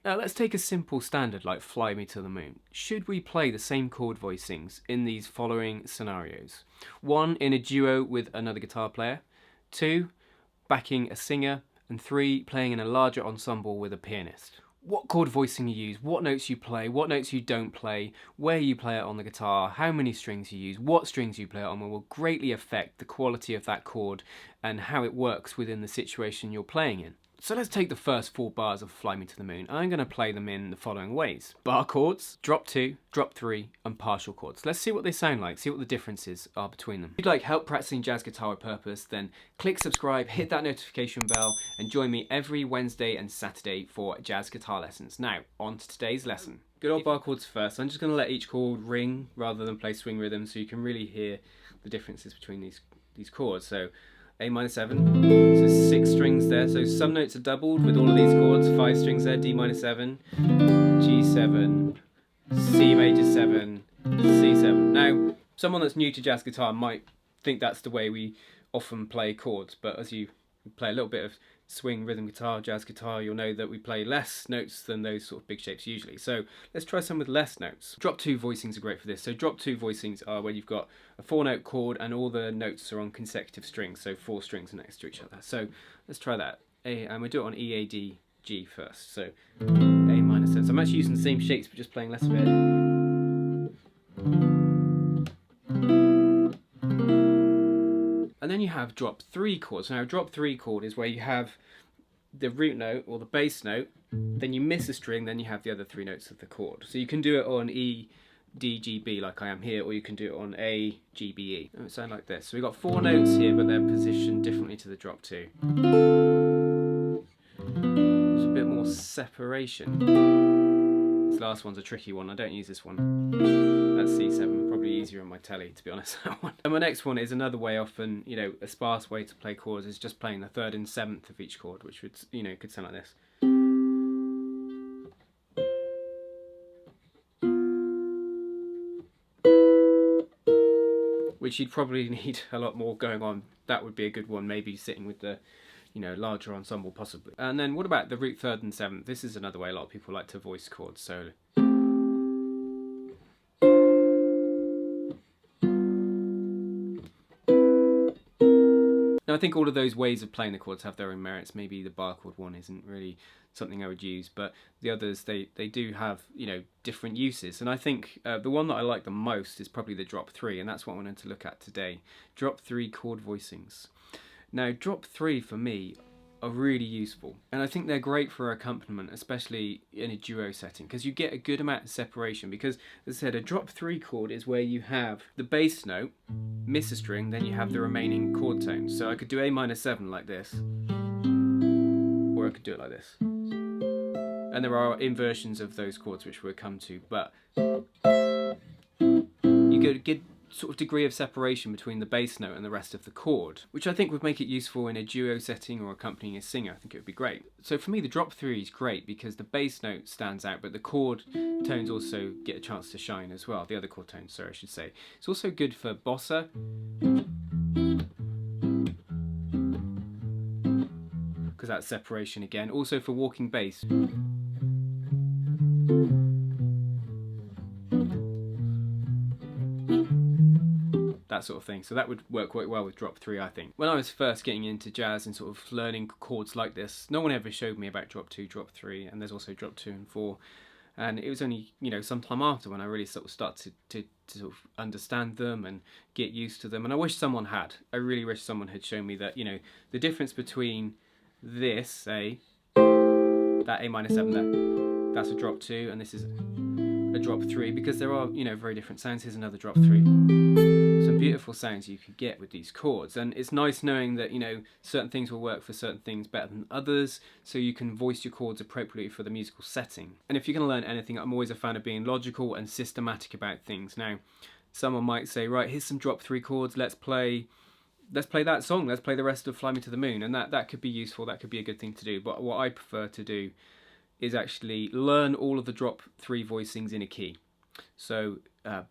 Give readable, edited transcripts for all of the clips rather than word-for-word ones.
Now let's take a simple standard like Fly Me to the Moon. Should we play the same chord voicings in these following scenarios? 1, in a duo with another guitar player. 2, backing a singer. And 3, playing in a larger ensemble with a pianist. What chord voicing you use, what notes you play, what notes you don't play, where you play it on the guitar, how many strings you use, what strings you play it on will greatly affect the quality of that chord and how it works within the situation you're playing in. So let's take the first 4 bars of Fly Me to the Moon. I'm going to play them in the following ways. Bar chords, drop 2, drop 3, and partial chords. Let's see what they sound like, see what the differences are between them. If you'd like help practicing jazz guitar with purpose, then click subscribe, hit that notification bell, and join me every Wednesday and Saturday for jazz guitar lessons. Now, on to today's lesson. Good old bar chords first. I'm just going to let each chord ring rather than play swing rhythm so you can really hear the differences between these chords. So A minor 7, so 6 strings there, so some notes are doubled with all of these chords, 5 strings there, D minor 7, G7, C major 7, C7. Now, someone that's new to jazz guitar might think that's the way we often play chords, but as you play a little bit of swing, rhythm guitar, jazz guitar, you'll know that we play less notes than those sort of big shapes usually. So let's try some with less notes. Drop 2 voicings are great for this. So drop 2 voicings are where you've got a 4-note chord and all the notes are on consecutive strings, so 4 strings next to each other. So let's try that. And we'll do it on E, A, D, G first. So A minor 7. So I'm actually using the same shapes but just playing less of it. And then you have drop 3 chords. Now, drop 3 chord is where you have the root note or the bass note, then you miss a string, then you have the other 3 notes of the chord. So you can do it on E, D, G, B like I am here, or you can do it on A, G, B, E. It would sound like this. So we've got 4 notes here, but they're positioned differently to the drop 2. There's a bit more separation. This last one's a tricky one. I don't use this one. That's C7, probably easier on my telly, to be honest, that one. And my next one is another way, often, you know, a sparse way to play chords is just playing the 3rd and 7th of each chord, which would, you know, could sound like this. Which you'd probably need a lot more going on. That would be a good one, maybe sitting with the, you know, larger ensemble possibly. And then what about the root 3rd and 7th? This is another way a lot of people like to voice chords. So now, I think all of those ways of playing the chords have their own merits. Maybe the bar chord one isn't really something I would use, but the others, they do have, you know, different uses. And I think the one that I like the most is probably the drop 3, and that's what I wanted to look at today. Drop 3 chord voicings. Now, drop 3 for me are really useful, and I think they're great for accompaniment, especially in a duo setting, because you get a good amount of separation. Because, as I said, a drop 3 chord is where you have the bass note, miss a string, then you have the remaining chord tones. So I could do A minor 7 like this, or I could do it like this. And there are inversions of those chords which we'll come to, but you get a good sort of degree of separation between the bass note and the rest of the chord, which I think would make it useful in a duo setting or accompanying a singer. I think it would be great. So for me, the drop 3 is great because the bass note stands out, but the chord tones also get a chance to shine as well. The other chord tones, sorry, I should say. It's also good for bossa, because that's separation again. Also for walking bass. That sort of thing. So that would work quite well with drop 3, I think. When I was first getting into jazz and sort of learning chords like this, no one ever showed me about drop 2, drop 3, and there's also drop 2 and 4. And it was only, you know, some time after when I really sort of started to sort of understand them and get used to them. And I wish someone had. I really wish someone had shown me that, you know, the difference between this, say, that A minor 7 there, that's a drop 2, and this is a drop 3, because there are, you know, very different sounds. Here's another drop 3. Some beautiful sounds you could get with these chords, and it's nice knowing that, you know, certain things will work for certain things better than others, so you can voice your chords appropriately for the musical setting. And if you're going to learn anything, I'm always a fan of being logical and systematic about things. Now, someone might say, right, here's some drop 3 chords, let's play that song, let's play the rest of Fly Me to the Moon, and that could be useful, that could be a good thing to do. But what I prefer to do is actually learn all of the drop 3 voicings in a key. So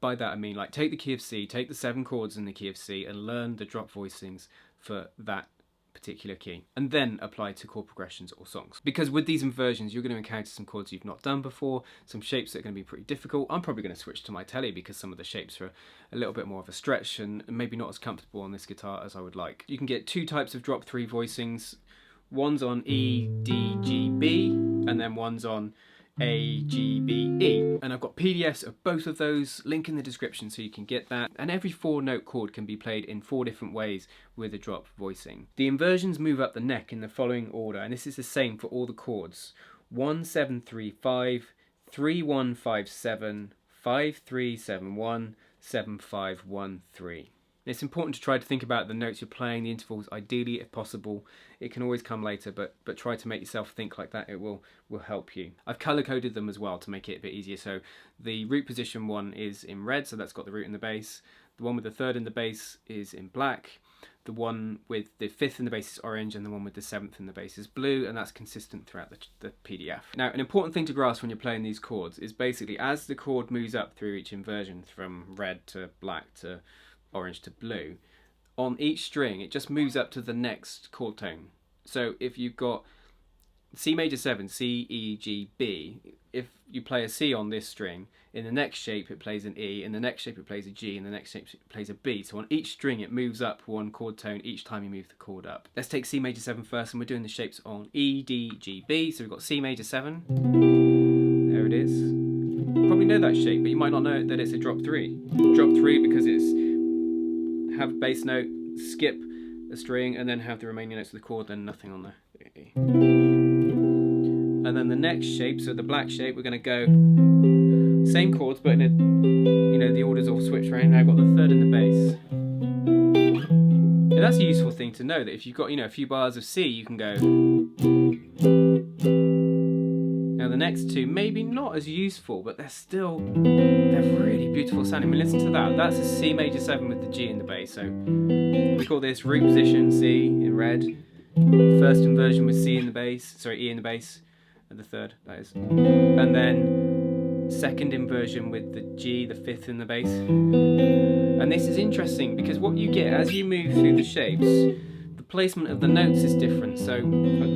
by that I mean, like, take the key of C, take the 7 chords in the key of C and learn the drop voicings for that particular key, and then apply to chord progressions or songs. Because with these inversions, you're going to encounter some chords you've not done before, some shapes that are going to be pretty difficult. I'm probably going to switch to my telly because some of the shapes are a little bit more of a stretch and maybe not as comfortable on this guitar as I would like. You can get two types of drop 3 voicings. One's on E, D, G, B, and then one's on A, G, B, E. And I've got PDFs of both of those, link in the description so you can get that. And every 4-note chord can be played in 4 different ways with a drop voicing. The inversions move up the neck in the following order, and this is the same for all the chords. 1, 7, 3, 5, 3, 1, 5, 7, 5, 3, 7, 1, 7, 5, 1, 3. It's important to try to think about the notes you're playing, the intervals, ideally if possible. It can always come later, but try to make yourself think like that. It will help you. I've color-coded them as well to make it a bit easier. So the root position one is in red, so that's got the root and the bass. The one with the third in the bass is in black. The one with the 5th in the bass is orange, and the one with the 7th in the bass is blue, and that's consistent throughout the PDF. Now, an important thing to grasp when you're playing these chords is basically as the chord moves up through each inversion, from red to black to orange to blue, on each string it just moves up to the next chord tone. So if you've got C major 7, C, E, G, B, if you play a C on this string, in the next shape it plays an E, in the next shape it plays a G, in the next shape it plays a B. So on each string it moves up one chord tone each time you move the chord up. Let's take C major 7 first, and we're doing the shapes on E, D, G, B. So we've got C major 7, there it is. You probably know that shape, but you might not know that it's a drop 3. Drop 3 because it's have a bass note, skip a string, and then have the remaining notes of the chord, then nothing on there. And then the next shape, so the black shape, we're going to go same chords, but in a, the orders all switched around. Now I've got the third in the bass. And that's a useful thing to know, that if you've got a few bars of C, you can go. Now the next two, maybe not as useful, but they're really beautiful sounding. I mean, listen to that. That's a C major 7 with the G in the bass. So we call this root position C in red. First inversion with C in the bass, sorry, E in the bass, and the third, that is. And then second inversion with the G, the 5th in the bass. And this is interesting because what you get as you move through the shapes, the placement of the notes is different. So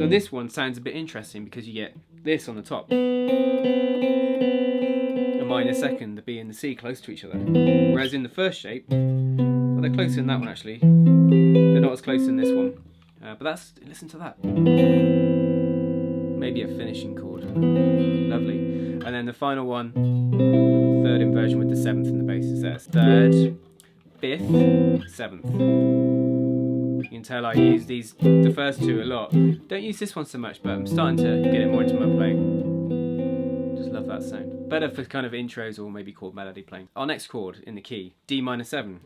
this one sounds a bit interesting because you get this on the top, a minor second, the B and the C close to each other. Whereas in the first shape, well, they're closer in that one actually. They're not as close in this one. But listen to that. Maybe a finishing chord. Lovely. And then the final one, third inversion with the 7th in the bass. So that's 3rd, 5th, 7th. You can tell I use the first two a lot. Don't use this one so much, but I'm starting to get it more into my playing. Just love that sound. Better for kind of intros or maybe chord melody playing. Our next chord in the key, D minor 7.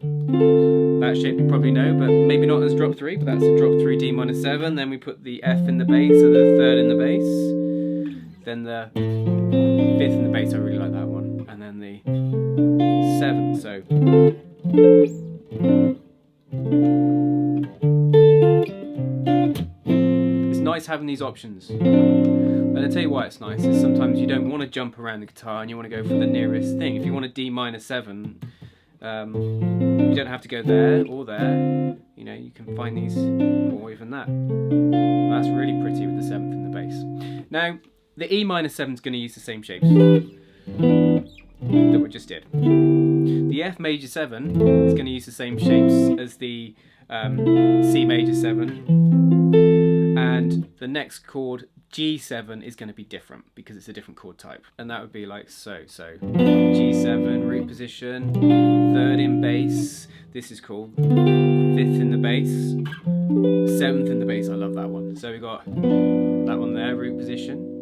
That shape you probably know, but maybe not as drop 3, but that's a drop 3 D minor 7. Then we put the F in the bass, so the 3rd in the bass. Then the 5th in the bass, I really like that one. And then the 7th, so. It's nice having these options. And I'll tell you why it's nice, is sometimes you don't want to jump around the guitar and you want to go for the nearest thing. If you want a D minor 7, you don't have to go there or there. You can find these, or even that. That's really pretty with the 7th in the bass. Now, the E minor 7 is going to use the same shapes that we just did. The F major 7 is going to use the same shapes as the C major 7. And the next chord, G7, is going to be different because it's a different chord type. And that would be like so. So G7, root position, 3rd in bass. This is called 5th in the bass, 7th in the bass. I love that one. So we got that one there, root position.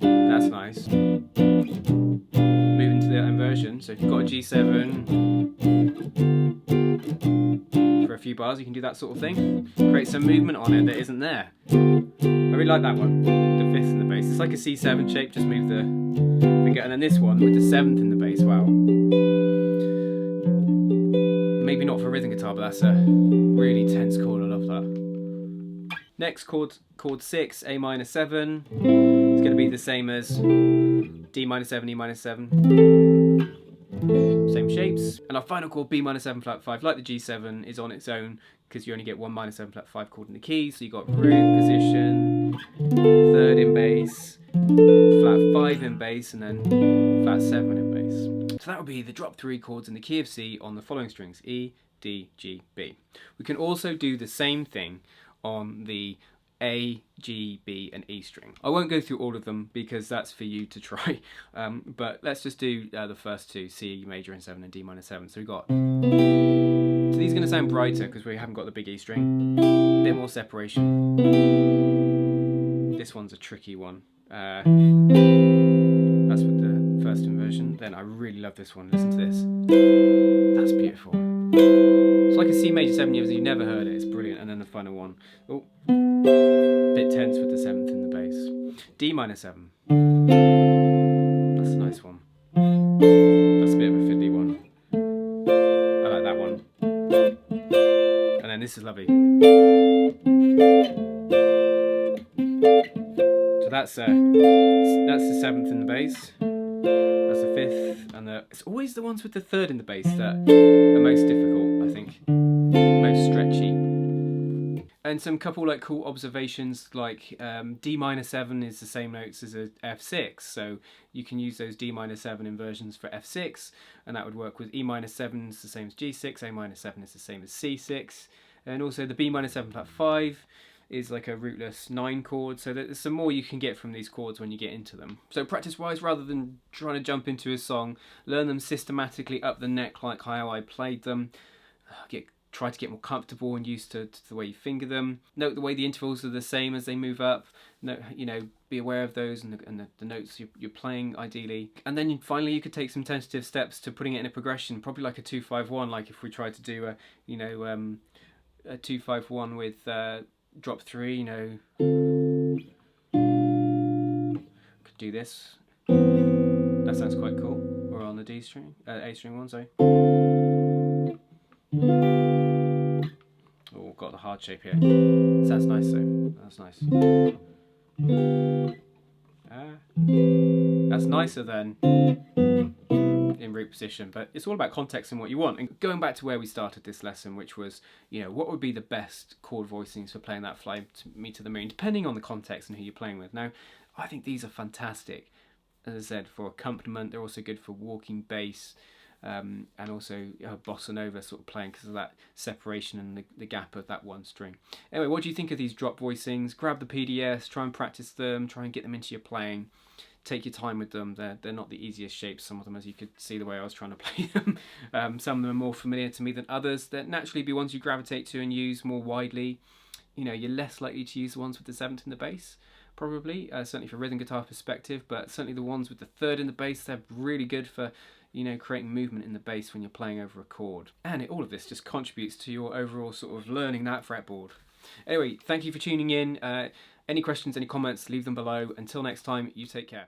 That's nice. Moving to the inversion. So if you've got a G7 for a few bars, you can do that sort of thing. Create some movement on it that isn't there. I really like that one, the 5th in the bass. It's like a C7 shape, just move the finger. And then this one with the 7th in the bass, wow. Maybe not for rhythm guitar, but that's a really tense chord, I love that. Next chord 6, A minor 7. It's going to be the same as D minor 7, E minor 7. same shapes. And our final chord, B minor 7 flat 5, like the G7, is on its own because you only get one minor 7 flat 5 chord in the key. So you've got root position, third in bass, flat 5 in bass, and then flat 7 in bass. So that would be the drop 3 chords in the key of C on the following strings: E, D, G, B. We can also do the same thing on the A, G, B and E string. I won't go through all of them because that's for you to try, but let's just do the first two, C major and 7 and D minor 7. So we've got, so these are going to sound brighter because we haven't got the big E string, a bit more separation. This one's a tricky one. That's with the first inversion. Then I really love this one, listen to this. That's beautiful. It's like a C major 7, you've never heard it, it's brilliant. And then the final one, oh, bit tense with the 7th in the bass. D minor 7, that's a nice one. That's a bit of a fiddly one. I like that one. And then this is lovely. So that's the 7th in the bass. That's the 5th, and it's always the ones with the 3rd in the bass that are most difficult, I think, most stretchy. And some couple like cool observations, like D minor 7 is the same notes as a F6, so you can use those D minor 7 inversions for F6, and that would work with E minor 7 is the same as G6, A minor 7 is the same as C6, and also the B minor 7 flat 5 is like a rootless 9 chord, so there's some more you can get from these chords when you get into them. So practice wise, rather than trying to jump into a song, learn them systematically up the neck like how I played them. Try to get more comfortable and used to the way you finger them. Note the way the intervals are the same as they move up. Be aware of those and the notes you're playing ideally. And then finally you could take some tentative steps to putting it in a progression, probably like a 2-5-1, like if we tried to do a 2-5-1 with drop 3, could do this. That sounds quite cool. Or on the D string, A string one, sorry. Oh, got the hard shape here. Sounds nice though. That's nice. That's nicer than in root position, but it's all about context and what you want. And going back to where we started this lesson, which was, what would be the best chord voicings for playing that Fly Me to the Moon, depending on the context and who you're playing with. Now, I think these are fantastic. As I said, for accompaniment, they're also good for walking bass, and also bossa nova sort of playing because of that separation and the gap of that one string. Anyway, what do you think of these drop voicings? Grab the PDS, try and practice them, try and get them into your playing. Take your time with them. They're not the easiest shapes, some of them, as you could see the way I was trying to play them. Some of them are more familiar to me than others. They'll naturally be ones you gravitate to and use more widely. You're less likely to use the ones with the 7th in the bass, probably, certainly for rhythm guitar perspective, but certainly the ones with the 3rd in the bass, they're really good for creating movement in the bass when you're playing over a chord. And all of this just contributes to your overall sort of learning that fretboard. Anyway, thank you for tuning in. Any questions, any comments, leave them below. Until next time, you take care.